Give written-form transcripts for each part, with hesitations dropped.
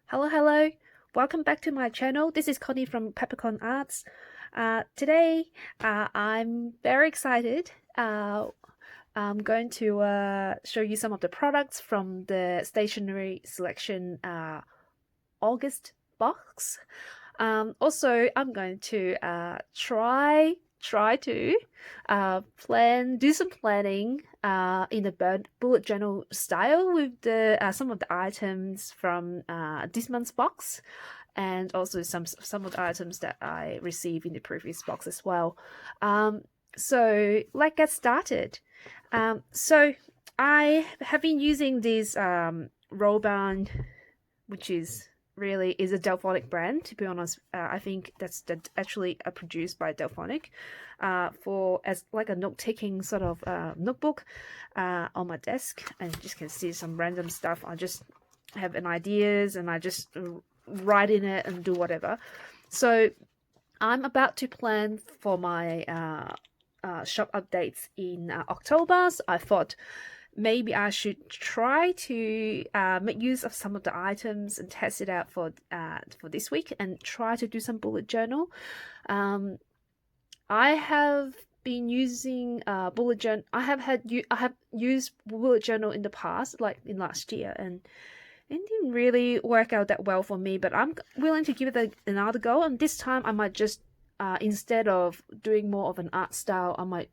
Hello. Welcome back to my channel. This is Connie from Peppercorn Arts. Today, I'm very excited. I'm going to show you some of the products from the Stationery Selection August box. Also, I'm going to try to do some planning in a bullet journal style with the some of the items from this month's box, and also some of the items that I received in the previous box as well. So let's get started. So I have been using this roll band, which is a Delphonic brand. To be honest, I think that's actually produced by Delphonic, for as like a note-taking sort of notebook on my desk, and you just can see some random stuff. I just have an ideas and I just write in it and do whatever. So I'm about to plan for my shop updates in October. So I thought maybe I should try to make use of some of the items and test it out for this week and try to do some bullet journal. I have been using bullet journal. I have used bullet journal in the past, like in last year, and it didn't really work out that well for me. But I'm willing to give it another go, and this time I might just instead of doing more of an art style, I might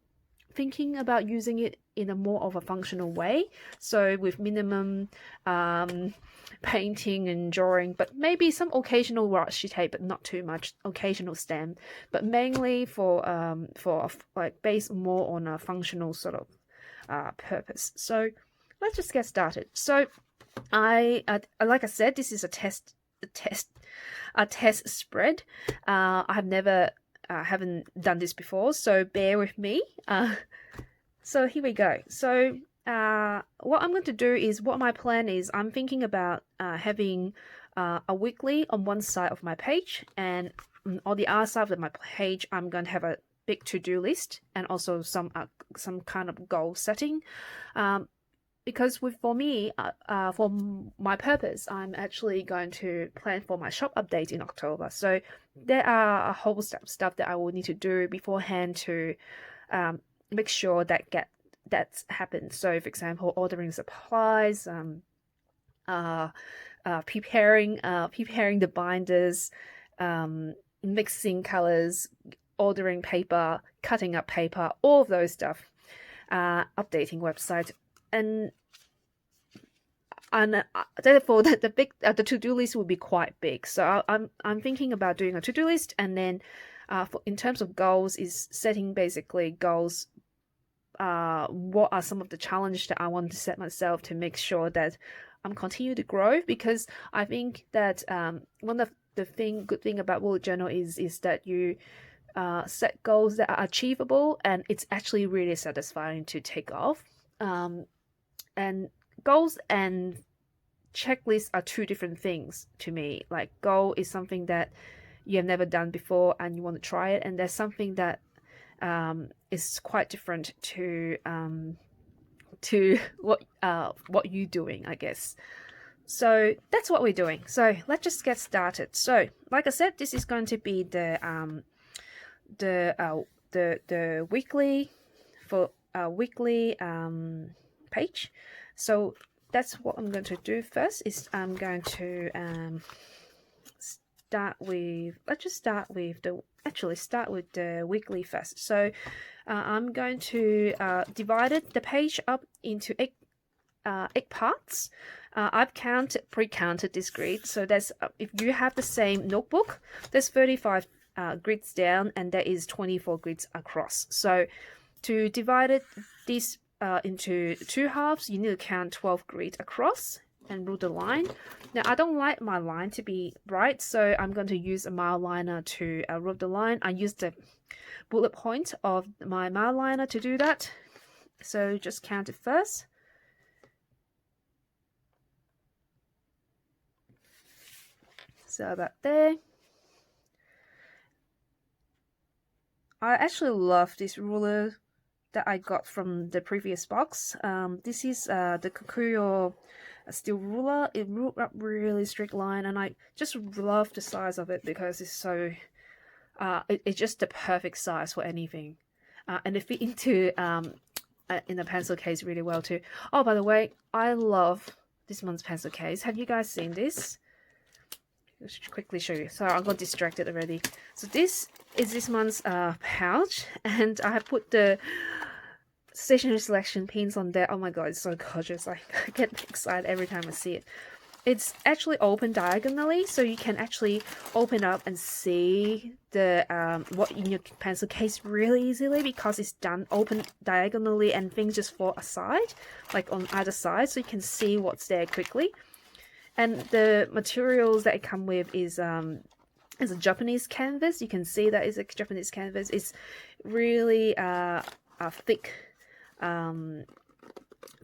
thinking about using it in a more of a functional way, so with minimum painting and drawing, but maybe some occasional washi tape, but not too much, occasional stamp, but mainly for like based more on a functional sort of purpose. So let's just get started. So I like I said, this is a test spread. I have never haven't done this before, so bear with me. So here we go. So what I'm going to do is, what my plan is, I'm thinking about having a weekly on one side of my page, and on the other side of my page I'm going to have a big to-do list and also some kind of goal setting. Because for me, for my purpose, I'm actually going to plan for my shop update in October. So there are a whole stuff that I will need to do beforehand to make sure that happens. So, for example, ordering supplies, preparing the binders, mixing colors, ordering paper, cutting up paper, all of those stuff, updating website. And therefore the to-do list will be quite big. So I'm thinking about doing a to-do list, and then in terms of goals, is setting basically goals. What are some of the challenges that I want to set myself to make sure that I'm continue to grow? Because I think that one of the good thing about bullet journal is that you set goals that are achievable, and it's actually really satisfying to take off. And goals and checklists are two different things to me. Like, goal is something that you have never done before and you want to try it, and there's something that is quite different to what you're doing, I guess. So that's what we're doing. So let's just get started. So like I said, this is going to be the weekly page. So that's what I'm going to do first. Is I'm going to start with the weekly first. So I'm going to divide the page up into eight parts. I've pre-counted this grid. So that's if you have the same notebook, there's 35 grids down, and there is 24 grids across. So to divide this into two halves, you need to count 12 grids across and rule the line. Now, I don't like my line to be bright, so I'm going to use a mile liner to rule the line. I use the bullet point of my mile liner to do that. So just count it first. So about there. I actually love this ruler that I got from the previous box. This is the Kokuyo a steel ruler. It ruled up really straight line, and I just love the size of it because it's so it's just the perfect size for anything, and it fit into in the pencil case really well too. Oh, by the way, I love this month's pencil case. Have you guys seen this? Let's quickly show you. Sorry, I got distracted already. So this is this month's pouch, and I have put the Stationery Selection pins on there. Oh my god, it's so gorgeous. I get excited every time I see it. It's actually open diagonally, so you can actually open up and see the what in your pencil case really easily, because it's done open diagonally and things just fall aside, like on either side, so you can see what's there quickly. And the materials that it come with is a Japanese canvas. You can see that is a Japanese canvas. It's really a thick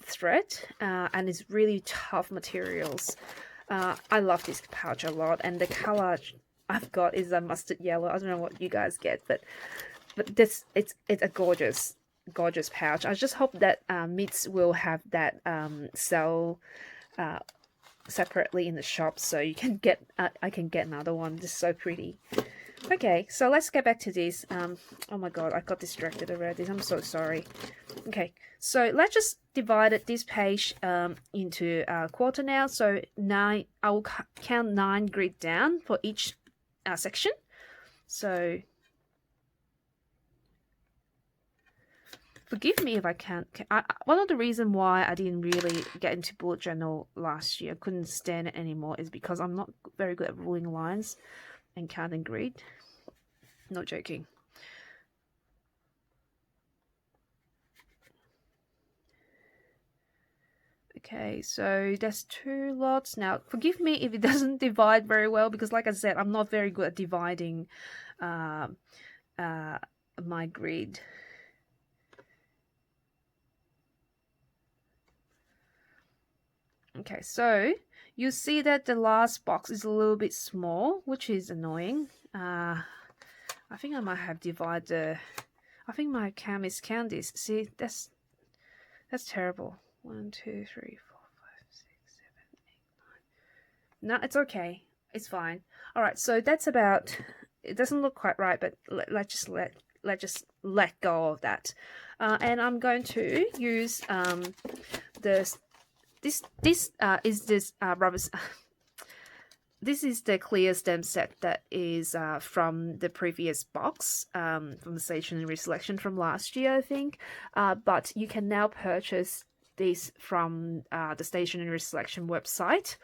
thread, and it's really tough materials. I love this pouch a lot, and the color I've got is a mustard yellow. I don't know what you guys get, but this it's a gorgeous pouch. I just hope that Mits will have that sell separately in the shop, so you can get I can get another one. This is so pretty. Okay, so let's get back to this. Oh my god, I got distracted already. I'm so sorry. Okay, so let's just divide this page into a quarter now. So 9, I will count 9 grid down for each section. So forgive me if I can't. One of the reasons why I didn't really get into bullet journal last year, I couldn't stand it anymore, is because I'm not very good at ruling lines and counting grid. Not joking. Okay, so there's 2 lots. Now, forgive me if it doesn't divide very well, because like I said, I'm not very good at dividing my grid. Okay, so you see that the last box is a little bit small, which is annoying. I think I might have divided. I think my cam is count this. See, that's terrible. 1, 2, 3, 4, 5, 6, 7, 8, 9. No, it's okay. It's fine. All right. So that's about. It doesn't look quite right, but let's just let go of that. And I'm going to use this is this rubber. This is the clear stem set that is from the previous box, from the Stationery Selection from last year, I think. But you can now purchase this from the Stationery Selection website.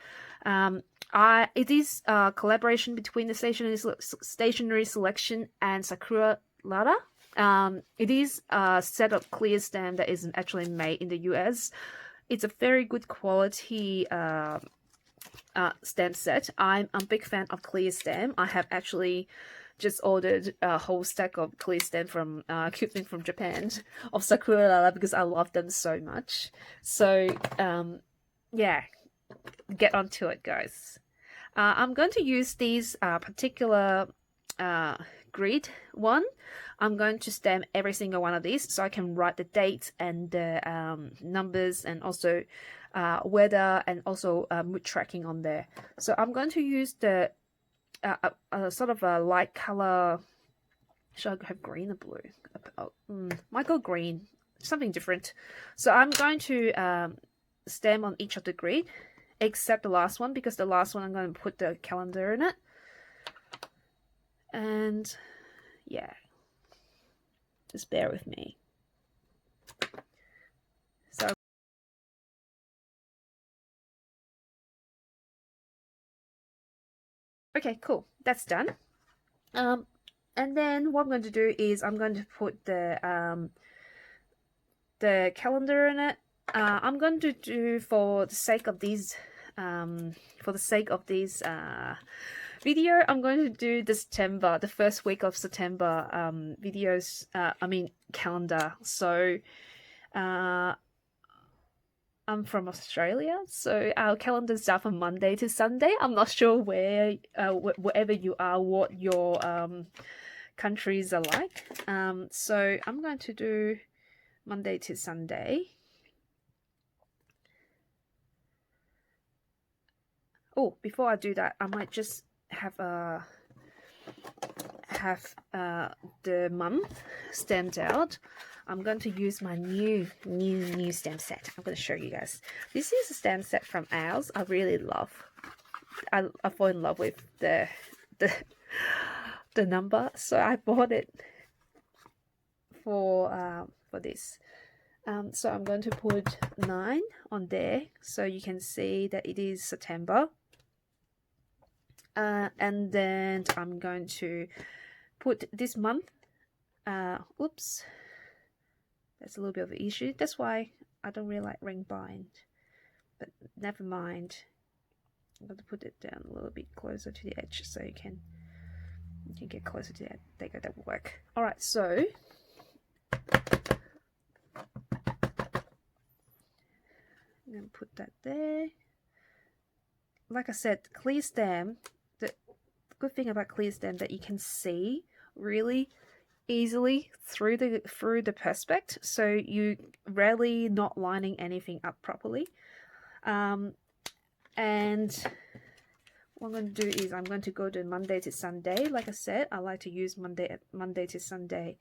It is a collaboration between the Stationery Selection and Sakura Lara. It is a set of clear stem that is actually made in the US. It's a very good quality stamp set. I'm a big fan of clear stamp. I have actually just ordered a whole stack of clear stamp from Coupling from Japan of Sakura Lara, because I love them so much. So yeah, get onto it, guys. I'm going to use these particular grid one. I'm going to stamp every single one of these, so I can write the dates and the numbers, and also weather, and also mood tracking on there. So I'm going to use the sort of a light color. Should I have green or blue? Might go green, something different. So I'm going to stamp on each of the grid, except the last one, because the last one I'm going to put the calendar in it. And yeah, just bear with me. So okay, cool, that's done. And then what I'm going to do is I'm going to put the calendar in it. I'm going to do, for the sake of these video, I'm going to do the first week of September videos. Calendar. So I'm from Australia, so our calendars start from Monday to Sunday. I'm not sure wherever you are, what your countries are like. So I'm going to do Monday to Sunday. Oh, before I do that, I might just have the month stamped out. I'm going to use my new stamp set. I'm going to show you guys. This is a stamp set from ours. I really love. I fall in love with the the number, so I bought it for this. So I'm going to put 9 on there, so you can see that it is September. And then I'm going to put this month. Oops, that's a little bit of an issue. That's why I don't really like ring bind, but never mind. I'm going to put it down a little bit closer to the edge so you can get closer to that. There you go, that will work. All right, so I'm going to put that there. Like I said, clear stamp, the good thing about clear stamp that you can see really easily through the perspex, so you rarely not lining anything up properly. And what I'm going to do is I'm going to go to Monday to Sunday. Like I said, I like to use Monday to Sunday.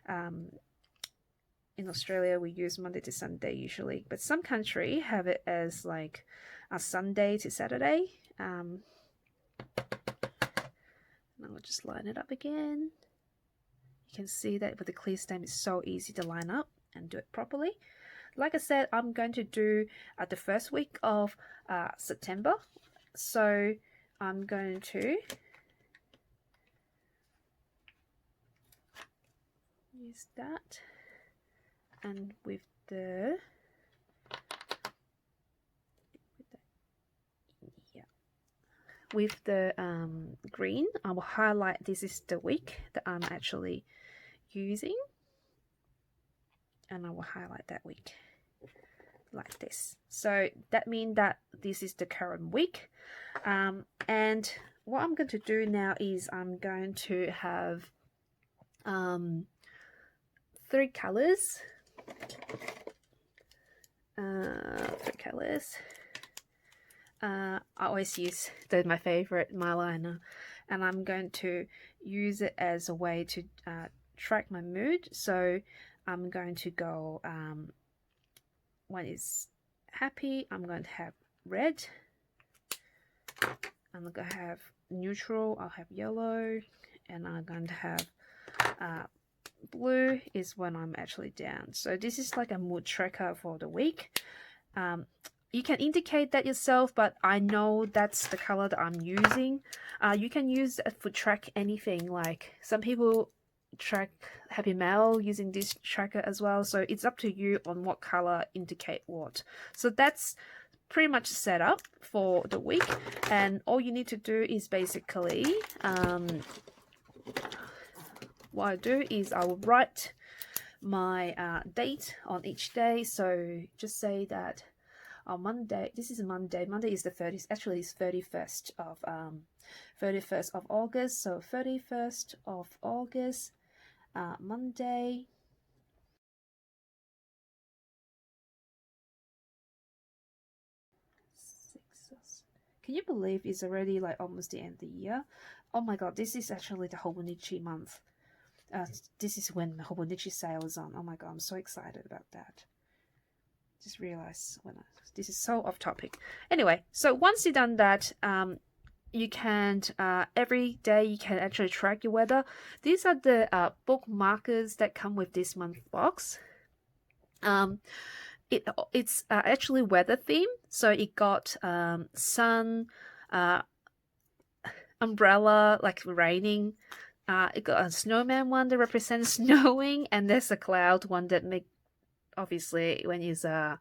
In Australia, we use Monday to Sunday usually, but some country have it as like a Sunday to Saturday. And I'll just line it up again. You can see that with the clear stamp, it's so easy to line up and do it properly. Like I said, I'm going to do the first week of September, so I'm going to use that, and with the green, I will highlight this is the week that I'm actually using, and I will highlight that week like this. So that means that this is the current week. And what I'm going to do now is I'm going to have 3 colors. 3 colors. I always use my favorite Myliner, and I'm going to use it as a way to track my mood. So I'm going to go when it's happy, I'm going to have red. I'm going to have neutral, I'll have yellow, and I'm going to have blue is when I'm actually down. So this is like a mood tracker for the week. You can indicate that yourself, but I know that's the color that I'm using. You can use it for track anything. Like some people track happy mail using this tracker as well. So it's up to you on what color indicate what. So that's pretty much set up for the week. And all you need to do is basically, what I do is I will write my date on each day. So just say that on Monday, this is Monday. Monday is the 30th. Actually, it's 31st of August. So 31st of August, Monday. Can you believe it's already like almost the end of the year? Oh my god, this is actually the Hobonichi month. This is when the Hobonichi sale is on. Oh my god, I'm so excited about that. Just realized this is so off topic. Anyway, so once you've done that, you can every day you can actually track your weather. These are the book markers that come with this month box. It's actually weather theme, so it got sun, umbrella like raining. It got a snowman one that represents snowing, and there's a cloud one that make obviously when it's a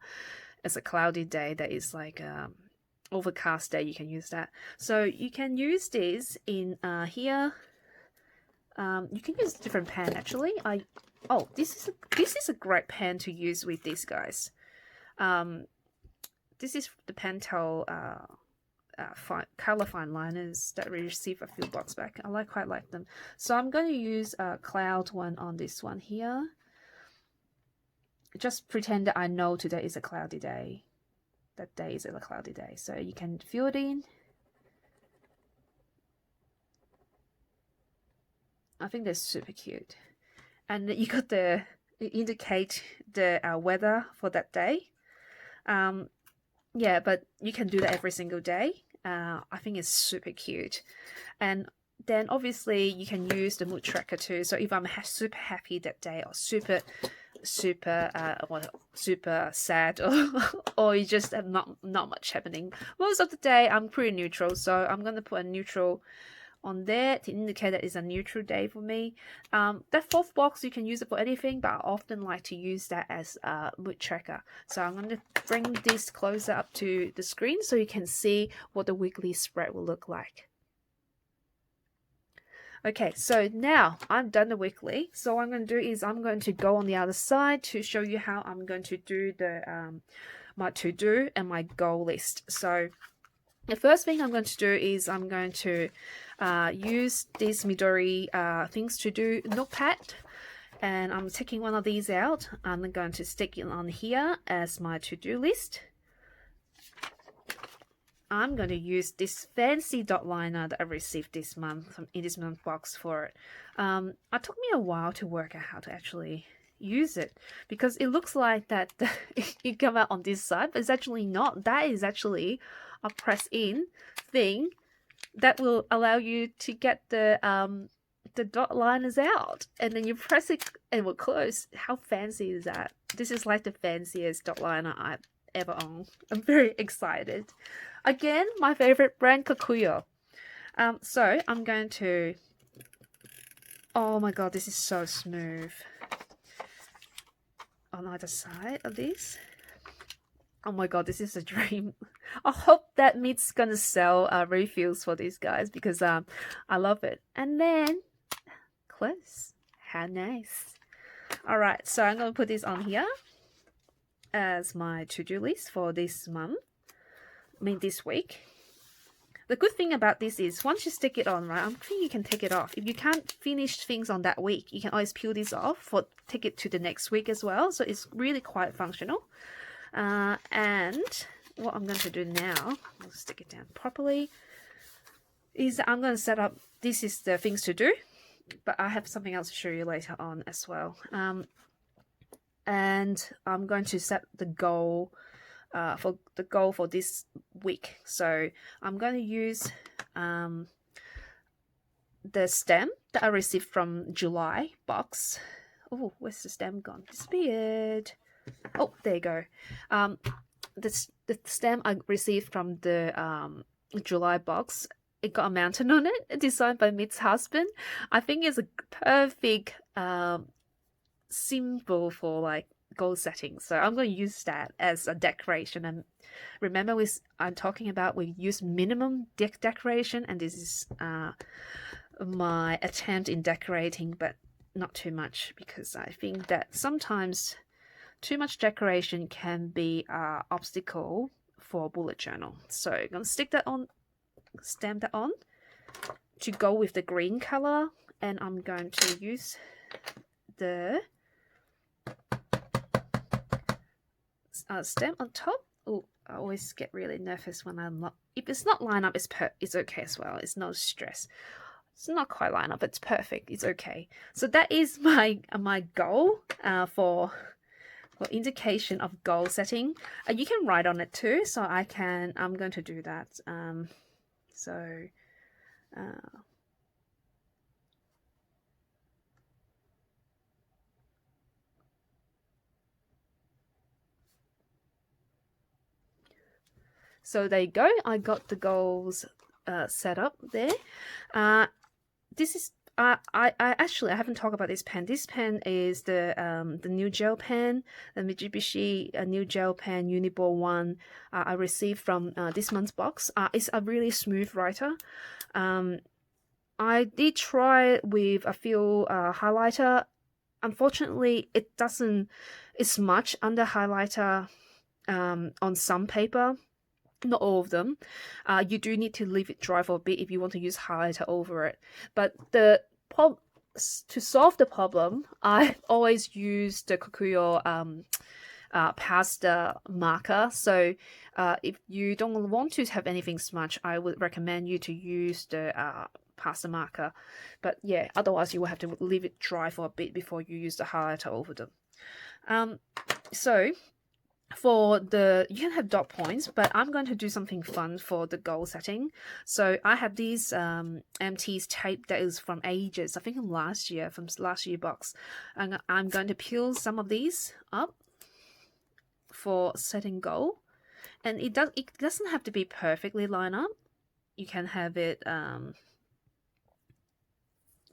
cloudy day that is like overcast day, you can use that. So you can use this in here. You can use a different pen actually. This is a great pen to use with these guys. This is the Pentel color fine liners that we received a few boxes back. I quite like them. So I'm going to use a cloud one on this one here. Just pretend that I know today is a cloudy day. That day is a cloudy day. So you can fill it in I think they're super cute. And you got the indicate the weather for that day. Yeah, but you can do that every single day. I think it's super cute. And then obviously you can use the mood tracker too. So if I'm super happy that day, or super super sad, or you just have not much happening, most of the day I'm pretty neutral. So I'm gonna put a neutral on there to indicate that it's a neutral day for me. That fourth box, you can use it for anything, but I often like to use that as a mood tracker. So I'm going to bring this closer up to the screen so you can see what the weekly spread will look like. Okay, so now I'm done the weekly. So what I'm going to do is I'm going to go on the other side to show you how I'm going to do the my to-do and my goal list. So the first thing I'm going to do is I'm going to use this Midori things to do notepad, and I'm taking one of these out. I'm going to stick it on here as my to-do list. I'm going to use this fancy dot liner that I received this month in this month box for it. It took me a while to work out how to actually use it, because it looks like that it come out on this side, but it's actually not. That is actually a press in thing that will allow you to get the dot liners out, and then you press it and it will close. How fancy is that? This is like the fanciest dot liner I've ever owned. I'm very excited. Again, my favorite brand, Kokuyo. So I'm going to, oh my god, this is so smooth. On either side of this. Oh my god, this is a dream. I hope that Meet's gonna sell refills for these guys, because I love it. And then close. How nice. Alright, so I'm gonna put this on here as my to-do list for this month. I mean this week. The good thing about this is once you stick it on, right, I think you can take it off. If you can't finish things on that week, you can always peel this off for take it to the next week as well. So it's really quite functional. And what I'm going to do now, I'll stick it down properly, is I'm going to set up, this is the things to do, but I have something else to show you later on as well. And I'm going to set the goal for this week. So I'm going to use the stem that I received from July box. Oh, where's the stem gone? Disappeared. Oh, there you go. The stem I received from the July box, it got a mountain on it, designed by Mit's husband. I think it's a perfect symbol for like goal setting. So I'm going to use that as a decoration. And remember, I'm talking about we use minimum decoration, and this is my attempt in decorating, but not too much, because I think that sometimes too much decoration can be an obstacle for a bullet journal. So I'm going to stick that on, stamp that on to go with the green color, and I'm going to use the stamp on top. Oh, I always get really nervous when I'm not, if it's not lined up, it's okay as well. It's no stress. It's not quite lined up, it's perfect. It's okay. So that is my goal for indication of goal setting. You can write on it too, so I'm going to do that. So there you go. I got the goals set up there. This is I actually, I haven't talked about this pen. This pen is the new gel pen, the Mitsubishi new gel pen Uniball 1 I received from this month's box. It's a really smooth writer. I did try with a few highlighter. Unfortunately, it doesn't smudge under highlighter on some paper. Not all of them. You do need to leave it dry for a bit if you want to use highlighter over it. But to solve the problem, I always use the Kokuyo pasta marker. So if you don't want to have anything smudge, I would recommend you to use the past the marker. But yeah, otherwise you will have to leave it dry for a bit before you use the highlighter over them. So for the, you can have dot points, but I'm going to do something fun for the goal setting. So I have these MT's tape that is from ages, I think from last year box, and I'm going to peel some of these up for setting goal. And it doesn't have to be perfectly lined up. You can have it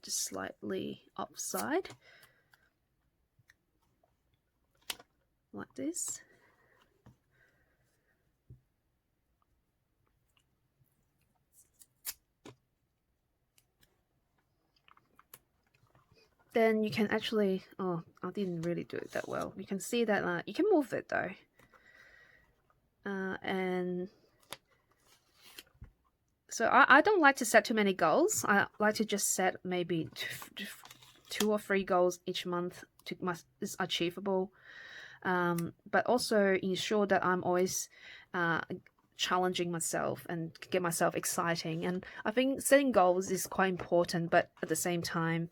just slightly upside like this. Then you can actually, oh, I didn't really do it that well. You can see that you can move it though. And so I don't like to set too many goals. I like to just set maybe 2 or 3 goals each month is achievable. But also ensure that I'm always challenging myself and get myself exciting. And I think setting goals is quite important, but at the same time,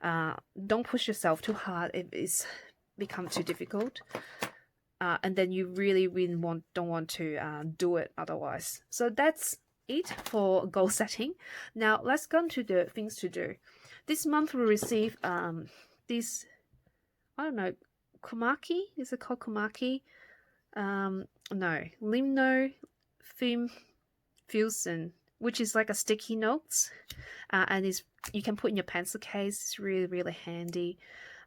don't push yourself too hard if it's become too difficult. And then you really don't want to do it otherwise. So that's it for goal setting. Now let's go to the things to do. This month we receive this, I don't know, Kumaki? Is it called Kumaki? No, Limno Film Fusion, which is like a sticky notes, and you can put in your pencil case. It's really, really handy.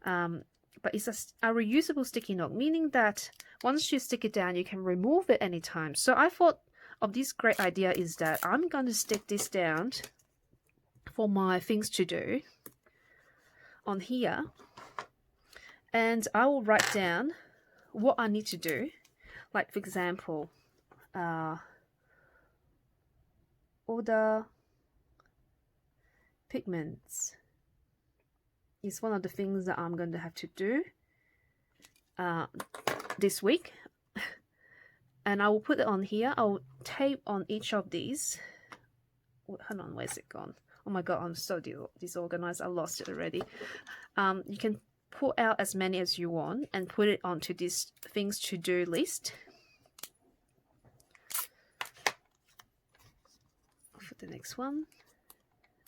But it's a reusable sticky note, meaning that once you stick it down, you can remove it anytime. So I thought of this great idea is that I'm going to stick this down for my things to do on here, and I will write down what I need to do. Like for example, order pigments is one of the things that I'm going to have to do this week. And I will put it on here. I'll tape on each of these. Hold on, where's it gone? Oh my god, I'm so disorganized. I lost it already. You can pull out as many as you want and put it onto this things to do list. For the next one,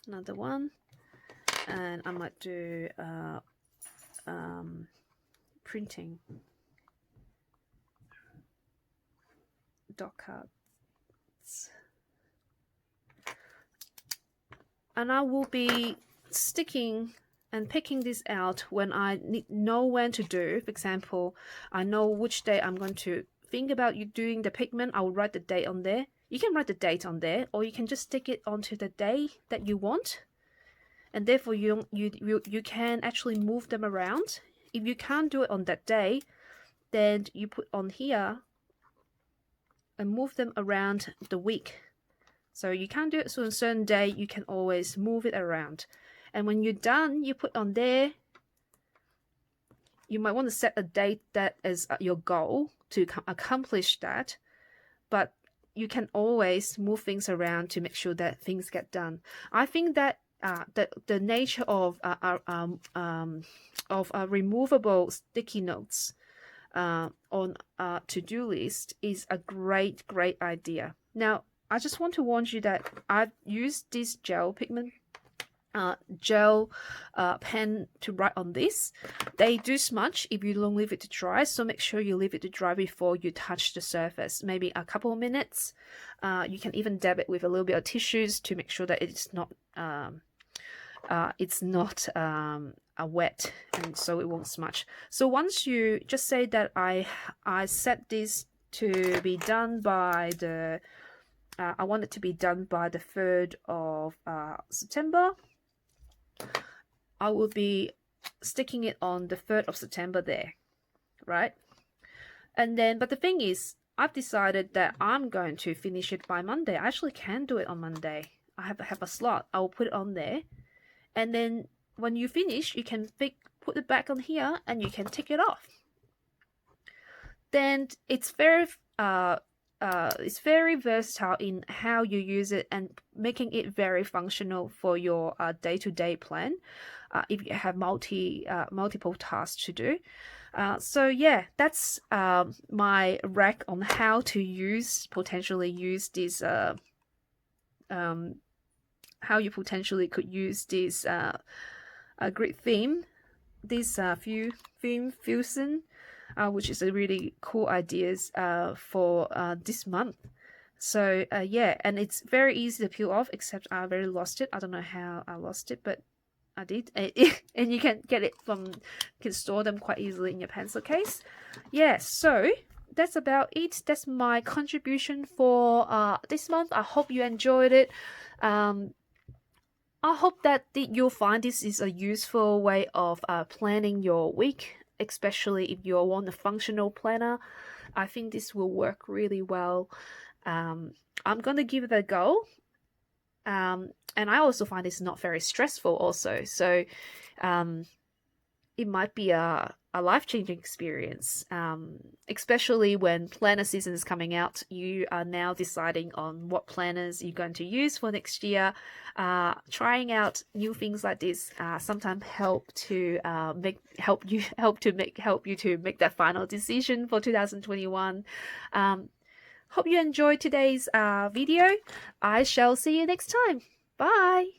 another one, and I might do printing, dot cards, and I will be sticking and picking this out when I know when to do. For example, I know which day I'm going to think about you doing the pigment. I will write the date on there. You can write the date on there, or you can just stick it onto the day that you want, and therefore you can actually move them around. If you can't do it on that day, then you put on here and move them around the week. So you can't do it on a certain day, you can always move it around. And when you're done, you put on there. You might want to set a date that is your goal to accomplish that, but you can always move things around to make sure that things get done. I think that the nature of removable sticky notes on a to-do list is a great idea. Now, I just want to warn you that I've used this gel pigment pen to write on this. They do smudge if you don't leave it to dry, so make sure you leave it to dry before you touch the surface, maybe a couple of minutes. You can even dab it with a little bit of tissues to make sure that it's not wet, and so it won't smudge. So once you just say that I set this to be done by the I want it to be done by the 3rd of September. I will be sticking it on the 3rd of September there, right? And then, but the thing is, I've decided that I'm going to finish it by Monday. I actually can do it on Monday. I have a slot. I will put it on there, and then when you finish, you can put it back on here, and you can tick it off. Then it's very it's very versatile in how you use it and making it very functional for your day-to-day plan if you have multiple tasks to do. So yeah, that's my rec on how to potentially use this how you potentially could use this grid theme, this few theme fusion, which is a really cool ideas for this month. So yeah, and it's very easy to peel off, except I already lost it. I don't know how I lost it, but I did. And you can get it from, can store them quite easily in your pencil case. Yeah, so that's about it. That's my contribution for this month. I hope you enjoyed it. I hope that you'll find this is a useful way of planning your week, especially if you want a functional planner. I think this will work really well. I'm going to give it a go. And I also find it's not very stressful also. So it might be a life-changing experience, especially when planner season is coming out. You are now deciding on what planners you're going to use for next year. Trying out new things like this sometimes help you to make that final decision for 2021. Hope you enjoyed today's video. I shall see you next time. Bye.